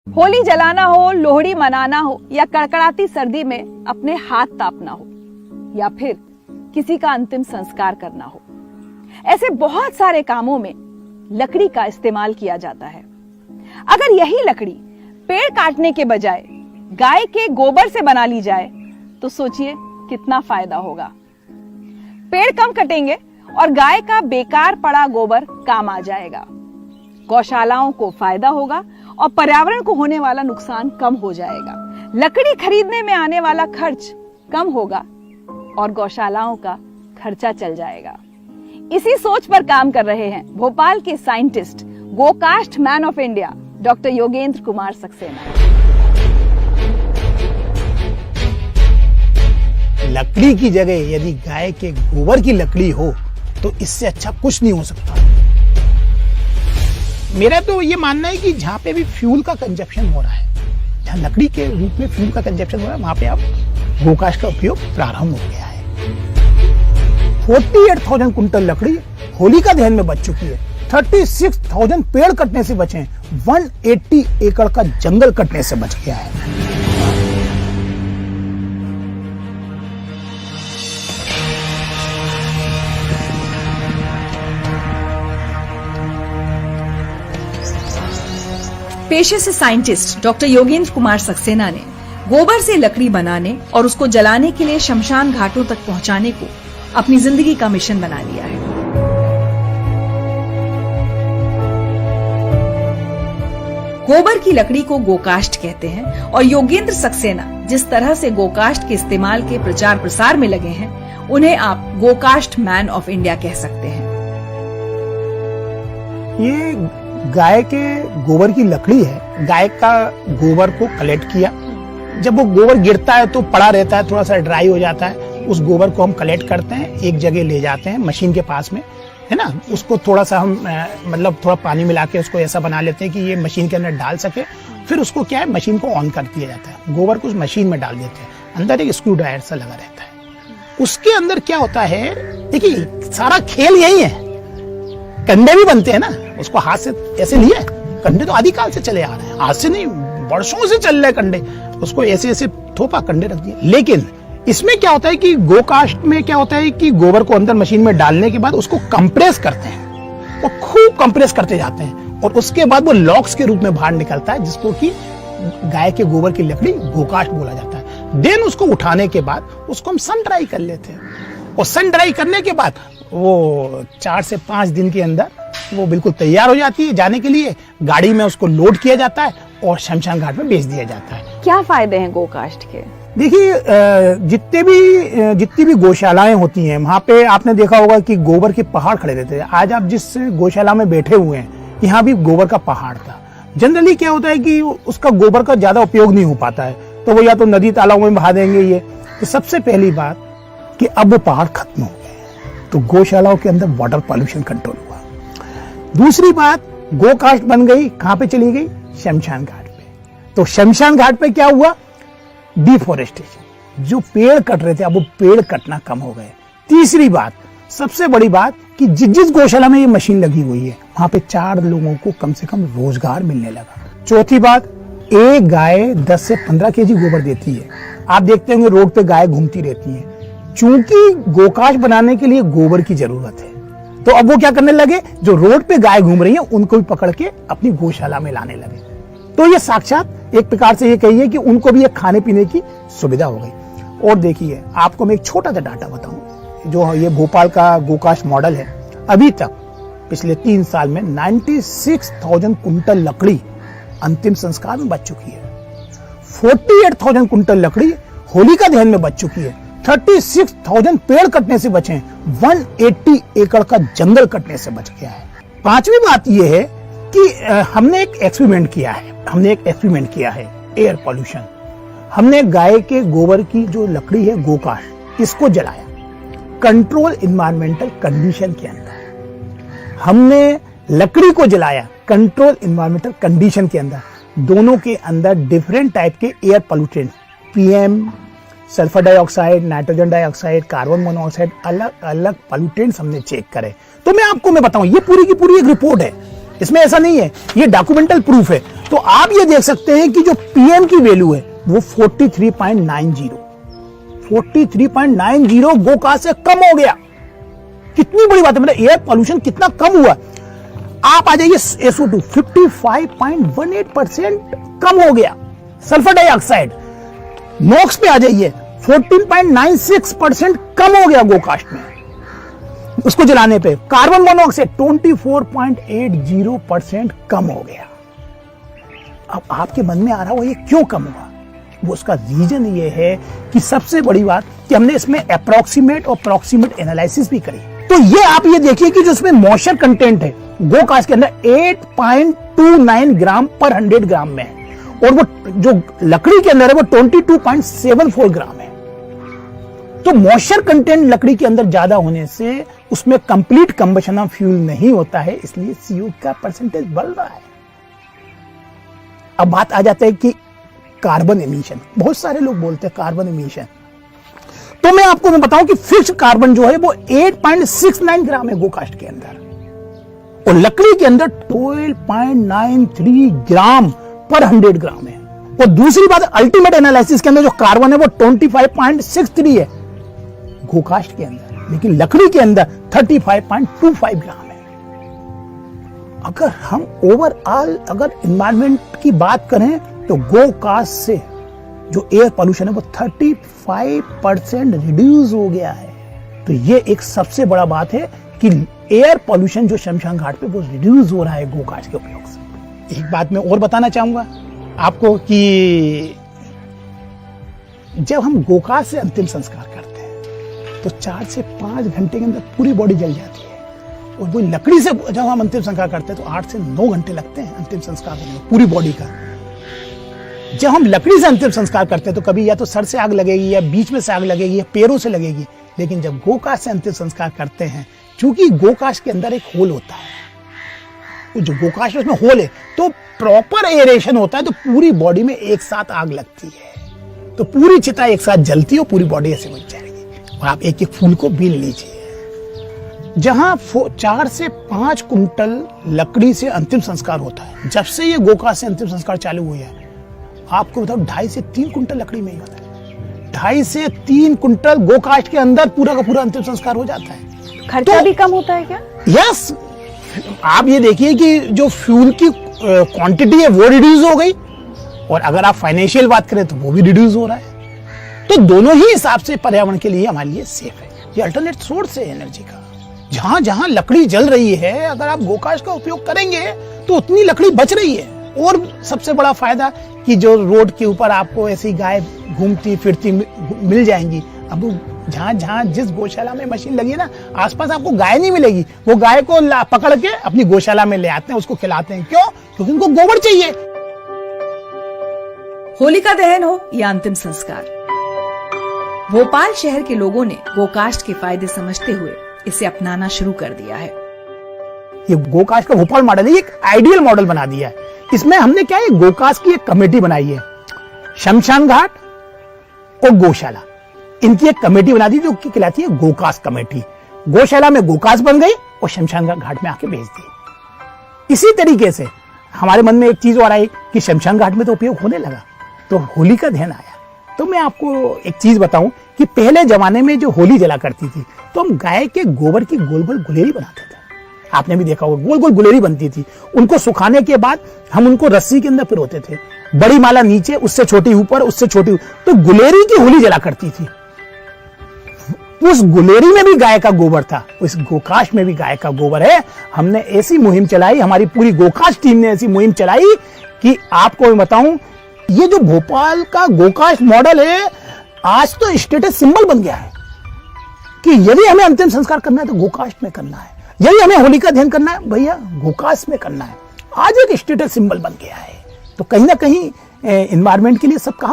होली जलाना हो, लोहड़ी मनाना हो या कड़कड़ाती सर्दी में अपने हाथ तापना हो या फिर किसी का अंतिम संस्कार करना हो, ऐसे बहुत सारे कामों में लकड़ी का इस्तेमाल किया जाता है। अगर यही लकड़ी पेड़ काटने के बजाय गाय के गोबर से बना ली जाए तो सोचिए कितना फायदा होगा। पेड़ कम कटेंगे और गाय का बेकार पड़ा गोबर काम आ जाएगा। गौशालाओं को फायदा होगा और पर्यावरण को होने वाला नुकसान कम हो जाएगा। लकड़ी खरीदने में आने वाला खर्च कम होगा और गौशालाओं का खर्चा चल जाएगा। इसी सोच पर काम कर रहे हैं भोपाल के साइंटिस्ट, गोकास्ट man of India doctor Yogendra Kumar Saxena. लकड़ी की जगह यदि गाय के गोबर की लकड़ी हो तो इससे अच्छा कुछ नहीं हो सकता। मेरा तो ये मानना है कि जहां पे भी फ्यूल का कंजप्शन हो रहा है, जहां लकड़ी के रूप में फ्यूल का कंजप्शन हो रहा है, वहां पे अब गोकास्ट का उपयोग प्रारंभ हो गया है। 48,000 कुंटल लकड़ी होलिका दहन में बच चुकी है। 36,000 पेड़ कटने से बचे हैं। 180 एकड़ का जंगल कटने से बच गया है। पेशे से साइंटिस्ट डॉक्टर योगेंद्र कुमार सक्सेना ने गोबर से लकड़ी बनाने और उसको जलाने के लिए शमशान घाटों तक पहुंचाने को अपनी जिंदगी का मिशन बना लिया है। गोबर की लकड़ी को गोकास्ट कहते हैं और योगेंद्र सक्सेना जिस तरह से गोकास्ट के इस्तेमाल के प्रचार प्रसार में लगे हैं, उन्हें आप गोकास्ट मैन ऑफ इंडिया कह सकते हैं। ये गाय के गोबर की लकड़ी है। गाय का गोबर को कलेक्ट किया। जब वो गोबर गिरता है तो पड़ा रहता है, थोड़ा सा ड्राई हो जाता है। उस गोबर को हम कलेक्ट करते हैं, एक जगह ले जाते हैं मशीन के पास में, है ना। उसको थोड़ा सा हम मतलब थोड़ा पानी मिला के उसको ऐसा बना लेते हैं कि ये मशीन के अंदर डाल सके। फिर उसको क्या है, मशीन को ऑन कर दिया जाता है। गोबर को उस मशीन में डाल देते हैं। अंदर एक स्क्रू ड्राइवर सा लगा रहता है। उसके अंदर क्या होता है, देखिए सारा खेल यही है। कंडे भी बनते हैं ना, उसको हाथ से ऐसे लिया। कंडे तो आदिकाल से चले आ रहे हैं, हाथ से नहीं, वर्षों से चल रहे कंडे। उसको ऐसे ऐसे थोपा, कंडे रख दिए। लेकिन इसमें क्या होता है कि गोकास्ट में क्या होता है कि गोबर को अंदर मशीन में डालने के बाद उसको कंप्रेस करते हैं और खूब कंप्रेस करते जाते हैं और उसके बाद वो लॉक्स के रूप में बाहर निकलता है, जिसको कि गाय के गोबर की लकड़ी गोकास्ट बोला जाता है। देन उसको उठाने के बाद उसको हम सन ड्राई कर लेते हैं और सन ड्राई करने के बाद वो 4 से 5 दिन के अंदर वो बिल्कुल तैयार हो जाती है जाने के लिए। गाड़ी में उसको लोड किया जाता है और शमशान घाट में बेच दिया जाता है। क्या फायदे हैं गोकास्ट के? देखिए, जितनी भी गौशालाएं होती हैं, वहां पे आपने देखा होगा कि गोबर के पहाड़ खड़े रहते हैं। आज आप जिस गौशाला में बैठे हुए हैं, यहाँ भी गोबर का पहाड़ था। जनरली क्या होता है कि उसका गोबर का ज्यादा उपयोग नहीं हो पाता है, तो वो या तो नदी तालाबों में बहा देंगे। ये तो सबसे पहली बात कि अब वो पहाड़ खत्म हो गए, तो गौशालाओं के अंदर वाटर पॉल्यूशन कंट्रोल हुआ। दूसरी बात, गोकास्ट बन गई, कहां पे चली गई? शमशान घाट पे। तो शमशान घाट पे क्या हुआ? डिफॉरेस्टेशन। जो पेड़ कट रहे थे, अब वो पेड़ कटना कम हो गए। तीसरी बात, सबसे बड़ी बात, कि जिस गौशाला में ये मशीन लगी हुई है, वहां पे 4 लोगों को कम से कम रोजगार मिलने लगा। चौथी बात, एक गाय 10 से 15 केजी गोबर देती है। आप देखते होंगे रोड पे गाय घूमती रहती है। चूंकि गोकास्ट बनाने के लिए गोबर की जरूरत है, तो अब वो क्या करने लगे, जो रोड पे गाय घूम रही है उनको भी पकड़ के अपनी गौशाला में लाने लगे। तो ये साक्षात एक प्रकार से ये कहिए कि उनको भी एक खाने पीने की सुविधा हो गई। और देखिए, आपको मैं एक छोटा सा डाटा बताऊं, जो ये भोपाल का गोकास्ट मॉडल है, अभी तक पिछले 3 साल में 96,000 कुंटल लकड़ी अंतिम संस्कार में बच चुकी है। 48,000 कुंटल लकड़ी होलिका दहन में बच चुकी है। 36,000 पेड़ कटने से बचे हैं। 180 एकड़ का जंगल कटने से बच गया है। पांचवी बात यह है कि हमने एक एक्सपेरिमेंट किया है एयर पॉल्यूशन। हमने गाय के गोबर की जो लकड़ी है गोकास्ट, इसको जलाया कंट्रोल इन्वायरमेंटल कंडीशन के अंदर। हमने लकड़ी को जलाया कंट्रोल इन्वायरमेंटल कंडीशन के अंदर। दोनों के अंदर डिफरेंट टाइप के air pollutant, PM, sulphur dioxide, nitrogen dioxide, carbon monoxide, अलग अलग पोल्यूटेंट्स हमने चेक करे। तो मैं बताऊं, ये पूरी की पूरी एक रिपोर्ट है। इसमें ऐसा नहीं है, ये डॉक्यूमेंटल प्रूफ है। तो आप ये देख सकते हैं कि जो पीएम की वैल्यू है वो 43.90 गोकास्ट से कम हो गया। कितनी बड़ी बात है, मतलब एयर पॉल्यूशन कितना कम हुआ। आप आ जाइए SO2 55.18% कम हो गया। सल्फर डाइऑक्साइड नॉक्स पे आ जाइए 14.96% कम हो गया गोकास्ट में उसको जलाने पे। कार्बन मोनोऑक्साइड 24.80% कम हो गया। अब आपके मन में आ रहा हो ये क्यों कम हुआ, वो उसका रीजन ये है कि सबसे बड़ी बात कि हमने इसमें अप्रोक्सीमेट और प्रॉक्सिमेट एनालिसिस भी करी। तो ये आप ये देखिए कि जो इसमें मॉइस्चर कंटेंट है गोकास्ट के अंदर 8.29 ग्राम पर 100 ग्राम में है, और वो जो लकड़ी के अंदर है वो 22.74 ग्राम है। तो मॉइस्चर कंटेंट लकड़ी के अंदर ज्यादा होने से उसमें कंप्लीट कंबशन ऑफ फ्यूल नहीं होता है, इसलिए CO का परसेंटेज बढ़ रहा है। अब बात आ जाता है कि कार्बन एमिशन। बहुत सारे लोग बोलते हैं कार्बन एमिशन, तो मैं आपको बताऊं कि फिक्स्ड कार्बन जो है वो 8.69 ग्राम है गोकास्ट के अंदर, और लकड़ी के अंदर 12.93 ग्राम पर 100 ग्राम है। और दूसरी बात, अल्टीमेट एनालिसिस के अंदर जो कार्बन है वो 25.63 है गोकास्ट के अंदर, लेकिन लकड़ी के अंदर 35.25 ग्राम है। अगर हम ओवरऑल अगर एनवायरमेंट की बात करें तो गोकास्ट से जो एयर पोल्यूशन है वो 35% रिड्यूस हो गया है। तो ये एक सबसे बड़ा बात है कि एयर पोल्यूशन जो शमशान घाट पे वो रिड्यूस हो रहा है गोकास्ट के उपयोग से। एक बात मैं और बताना चाहूंगा आपको कि जब हम गोकास्ट से अंतिम संस्कार करते हैं तो 4 से 5 घंटे के अंदर पूरी बॉडी जल जाती है, और वो लकड़ी से जब हम अंतिम संस्कार करते हैं तो 8 से 9 घंटे लगते हैं अंतिम संस्कार करने में पूरी बॉडी का। जब हम लकड़ी से अंतिम संस्कार करते हैं तो कभी या तो सर से आग लगेगी या बीच में से आग लगेगी या पैरों से लगेगी, लेकिन जब गोकास्ट से अंतिम संस्कार करते हैं, चूंकि गोकास्ट के अंदर एक होल होता है, जो गोकास्ट उसमें होल है तो प्रॉपर एरेशन होता है, तो पूरी बॉडी में एक साथ आग लगती है, तो पूरी चिता एक साथ जलती है और पूरी बॉडी ऐसे बच जाएगी। और आप एक एक फूल को बीन लीजिए। जहां 4 से 5 कुंटल लकड़ी से अंतिम संस्कार होता है, जब से ये गोकास्ट से अंतिम संस्कार चालू हुआ है, आपको बताओ 2.5 से 3 कुंटल लकड़ी में ही होता है। 2.5 से 3 कुंटल गोकास्ट के अंदर पूरा का पूरा अंतिम संस्कार हो जाता है। खर्चा भी कम होता है क्या? यस, आप ये देखिए कि जो फ्यूल की क्वांटिटी है वो रिड्यूस हो गई, और अगर आप फाइनेंशियल बात करें तो वो भी रिड्यूस हो रहा है। तो दोनों ही हिसाब से पर्यावरण के लिए हमारे लिए सेफ है। ये अल्टरनेट सोर्स है एनर्जी का। जहां जहां लकड़ी जल रही है, अगर आप गोकास्ट का उपयोग करेंगे तो उतनी लकड़ी बच रही है। और सबसे बड़ा फायदा कि जो रोड के ऊपर आपको ऐसी गाय घूमती फिरती मिल जाएंगी। अब जहां जहां जिस गौशाला में मशीन लगी है ना, आसपास आपको गाय नहीं मिलेगी, वो गाय को पकड़ के अपनी गौशाला में ले आते हैं, उसको खिलाते हैं। क्यों? क्योंकि उनको गोबर चाहिए। होलिका दहन हो या अंतिम संस्कार, भोपाल शहर के लोगों ने गोकास्ट के फायदे समझते हुए इसे अपनाना शुरू कर दिया है। ये गोकास्ट का भोपाल मॉडल है, एक आइडियल मॉडल बना दिया है। इसमें हमने क्या है, गोकास्ट की एक कमेटी बनाई है, शमशान घाट और गौशाला, इनकी एक कमेटी बना दी जो कि कहलाती है गोकास्ट कमेटी। गौशाला में गोकास्ट बन गई और शमशान घाट में आके भेज दी। इसी तरीके से हमारे मन में एक चीज और आई कि शमशान घाट में तो उपयोग होने लगा, तो होली का ध्यान आया। तो मैं आपको एक चीज बताऊं कि पहले जमाने में जो होली जला करती थी तो हम गाय के गोबर की गोल गोल गुलेरी बनाते थे। आपने भी देखा होगा, गोल गोल गुलेरी बनती थी। उनको सुखाने के बाद हम उनको रस्सी के अंदर पिरोते थे, बड़ी माला नीचे, उससे छोटी ऊपर, उससे छोटी, तो गुलेरी की होली जला करती थी। उस गुलेरी में भी गाय का गोबर था, उस गोकास्ट में भी गाय का गोबर है। हमने ऐसी मुहिम चलाई, हमारी पूरी गोकास्ट टीम ने ऐसी मुहिम चलाई कि आपको मैं बताऊं, ये जो भोपाल का गोकास्ट मॉडल है आज तो स्टेटस सिंबल बन गया है कि यदि हमें अंतिम संस्कार करना है तो गोकास्ट में करना है, यदि हमें होली का ध्यान करना है भैया गोकास्ट में करना है। आज एक स्टेटस सिंबल बन गया है। तो कहीं ना कहीं एनवायरमेंट के लिए सब काम